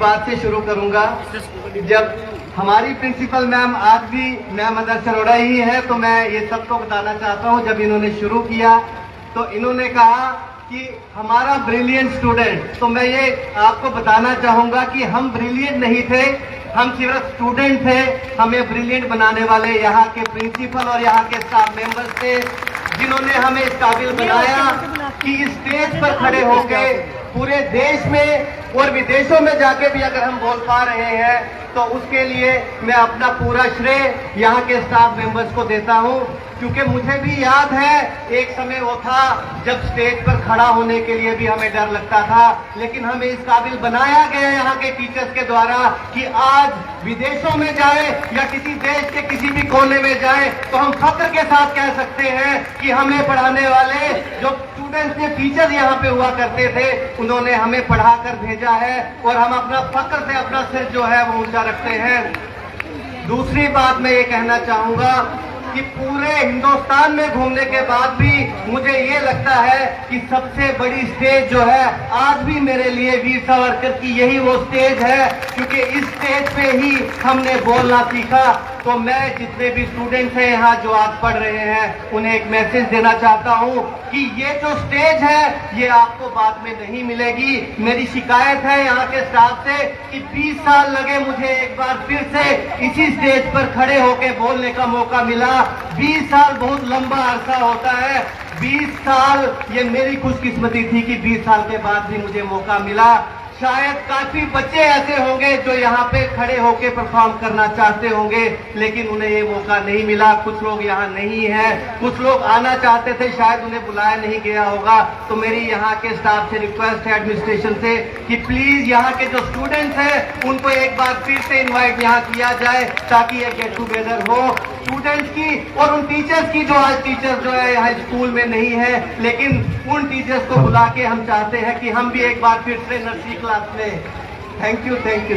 बात से शुरू करूंगा। जब हमारी प्रिंसिपल मैम आज भी मैम अदर सरोड़ा ही है, तो मैं ये सबको बताना चाहता हूँ, जब इन्होंने शुरू किया तो इन्होंने कहा कि हमारा ब्रिलियंट स्टूडेंट, तो मैं ये आपको बताना चाहूंगा कि हम ब्रिलियंट नहीं थे, हम सिर्फ स्टूडेंट थे। हमें ब्रिलियंट बनाने वाले यहाँ के प्रिंसिपल और यहाँ के स्टाफ मेंबर्स थे, जिन्होंने हमें इस काबिल बनाया कि इस स्टेज पर खड़े होकर पूरे देश में और विदेशों में जाके भी अगर हम बोल पा रहे हैं, तो उसके लिए मैं अपना पूरा श्रेय यहाँ के स्टाफ मेंबर्स को देता हूँ। क्योंकि मुझे भी याद है एक समय वो था जब स्टेज पर खड़ा होने के लिए भी हमें डर लगता था, लेकिन हमें इस काबिल बनाया गया यहाँ के टीचर्स के द्वारा कि आज विदेशों में जाए या किसी देश के किसी भी कोने में जाए तो हम फख्र के साथ कह सकते हैं कि हमें पढ़ाने वाले जो स्टूडेंट्स के टीचर यहाँ पे हुआ करते थे, उन्होंने हमें पढ़ा कर भेजा है और हम अपना फख्र से अपना सिर जो है वो ऊंचा रखते हैं। दूसरी बात मैं ये कहना चाहूंगा कि पूरे हिंदुस्तान में घूमने के बाद भी मुझे ये लगता है कि सबसे बड़ी स्टेज जो है आज भी मेरे लिए वीर सावरकर की यही वो स्टेज है, क्योंकि इस स्टेज पे ही हमने बोलना सीखा। तो मैं जितने भी स्टूडेंट्स हैं यहाँ जो आज पढ़ रहे हैं, उन्हें एक मैसेज देना चाहता हूँ कि ये जो स्टेज है ये आपको बाद में नहीं मिलेगी। मेरी शिकायत है यहाँ के स्टाफ से कि 20 साल लगे मुझे एक बार फिर से इसी स्टेज पर खड़े होकर बोलने का मौका मिला। 20 साल बहुत लंबा अरसा होता है। 20 साल ये मेरी खुशकिस्मती थी कि 20 साल के बाद भी मुझे मौका मिला। शायद काफी बच्चे ऐसे होंगे जो यहाँ पे खड़े होके परफॉर्म करना चाहते होंगे, लेकिन उन्हें ये मौका नहीं मिला। कुछ लोग यहाँ नहीं हैं, कुछ लोग आना चाहते थे, शायद उन्हें बुलाया नहीं गया होगा। तो मेरी यहाँ के स्टाफ से रिक्वेस्ट है, एडमिनिस्ट्रेशन से, कि प्लीज यहाँ के जो स्टूडेंट्स हैं उनको एक बार फिर से इन्वाइट यहाँ किया जाए ताकि ये गेट टुगेदर हो स्टूडेंट्स की और उन टीचर्स की जो आज टीचर्स जो है यहाँ स्कूल में नहीं है, लेकिन उन टीचर्स को बुला के हम चाहते हैं कि हम भी एक बार फिर से नर्सरी क्लास में, थैंक यू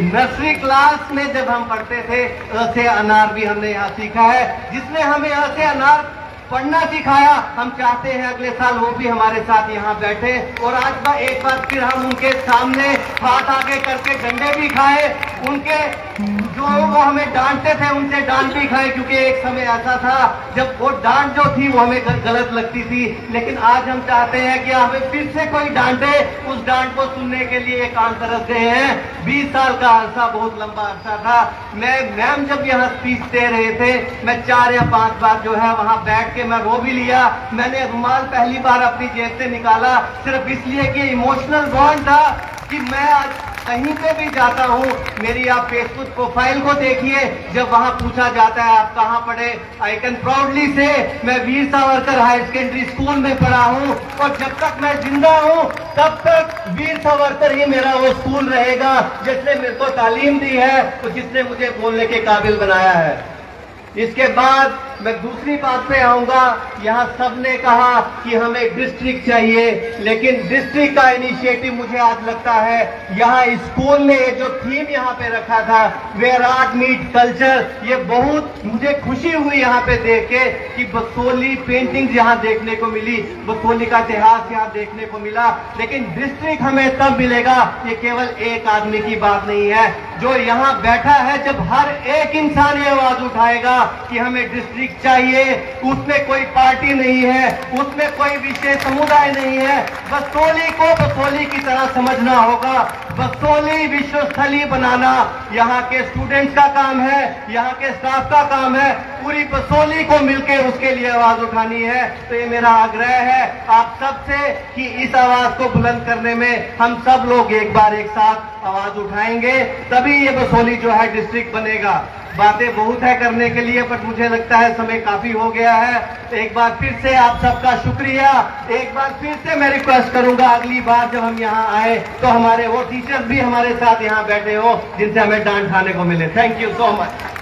नर्सरी क्लास में जब हम पढ़ते थे अ से अनार भी हमने यहाँ सीखा है। जिसने हमें अ से अनार पढ़ना सिखाया, हम चाहते हैं अगले साल वो भी हमारे साथ यहाँ बैठे और आज एक बार फिर हम उनके सामने हाथ आगे करके डंडे भी खाए, उनके जो वो हमें डांटते थे उनसे डांट भी खाए, क्योंकि एक समय ऐसा था जब वो डांट जो थी वो हमें गलत लगती थी। लेकिन आज हम चाहते हैं कि हमें फिर से कोई डांटे, उस डांट को सुनने के लिए कान तरसते हैं। 20 साल का अरसा बहुत लंबा अरसा था। मैम जब यहाँ स्पीच दे रहे थे, मैं 4 या 5 बार जो है वहाँ बैठ के मैं रो भी लिया। मैंने रुमाल पहली बार अपनी जेब से निकाला सिर्फ इसलिए कि इमोशनल बॉन्ड था कि मैं आज कहीं पे भी जाता हूँ, मेरी आप फेसबुक प्रोफाइल को देखिए, जब वहाँ पूछा जाता है आप कहाँ पढ़े, आई कैन प्राउडली से मैं Veer Savarkar higher secondary school में पढ़ा हूँ और जब तक मैं जिंदा हूँ तब तक वीर सावरकर ही मेरा वो स्कूल रहेगा जिसने मेरे को तालीम दी है और जिसने मुझे बोलने के काबिल बनाया है। इसके बाद मैं दूसरी बात पे आऊंगा। यहाँ सबने कहा कि हमें डिस्ट्रिक्ट चाहिए, लेकिन डिस्ट्रिक्ट का इनिशिएटिव मुझे आज लगता है यहाँ स्कूल ने जो थीम यहाँ पे रखा था, वेयर आर्ट मीट कल्चर, ये बहुत मुझे खुशी हुई यहाँ पे देख के कि बसोली पेंटिंग यहाँ देखने को मिली, बसोली का इतिहास यहाँ देखने को मिला। लेकिन डिस्ट्रिक्ट हमें तब मिलेगा, ये केवल एक आदमी की बात नहीं है जो यहाँ बैठा है, जब हर एक इंसान ये आवाज उठाएगा कि हमें डिस्ट्रिक्ट चाहिए। उसमें कोई पार्टी नहीं है, उसमें कोई विशेष समुदाय नहीं है। बसोली को बसोली की तरह समझना होगा। बसोली विश्वस्थली बनाना यहाँ के स्टूडेंट्स का काम है, यहाँ के स्टाफ का काम है। पूरी बसोली को मिलकर उसके लिए आवाज उठानी है। तो ये मेरा आग्रह है आप सबसे कि इस आवाज को बुलंद करने में हम सब लोग एक बार एक साथ आवाज उठाएंगे, तभी ये बसोली जो है डिस्ट्रिक्ट बनेगा। बातें बहुत है करने के लिए, पर मुझे लगता है समय काफी हो गया है। एक बार फिर से आप सबका शुक्रिया। एक बार फिर से मैं रिक्वेस्ट करूंगा अगली बार जब हम यहाँ आए तो हमारे वो टीचर्स भी हमारे साथ यहाँ बैठे हो जिनसे हमें डांट खाने को मिले। Thank you so much.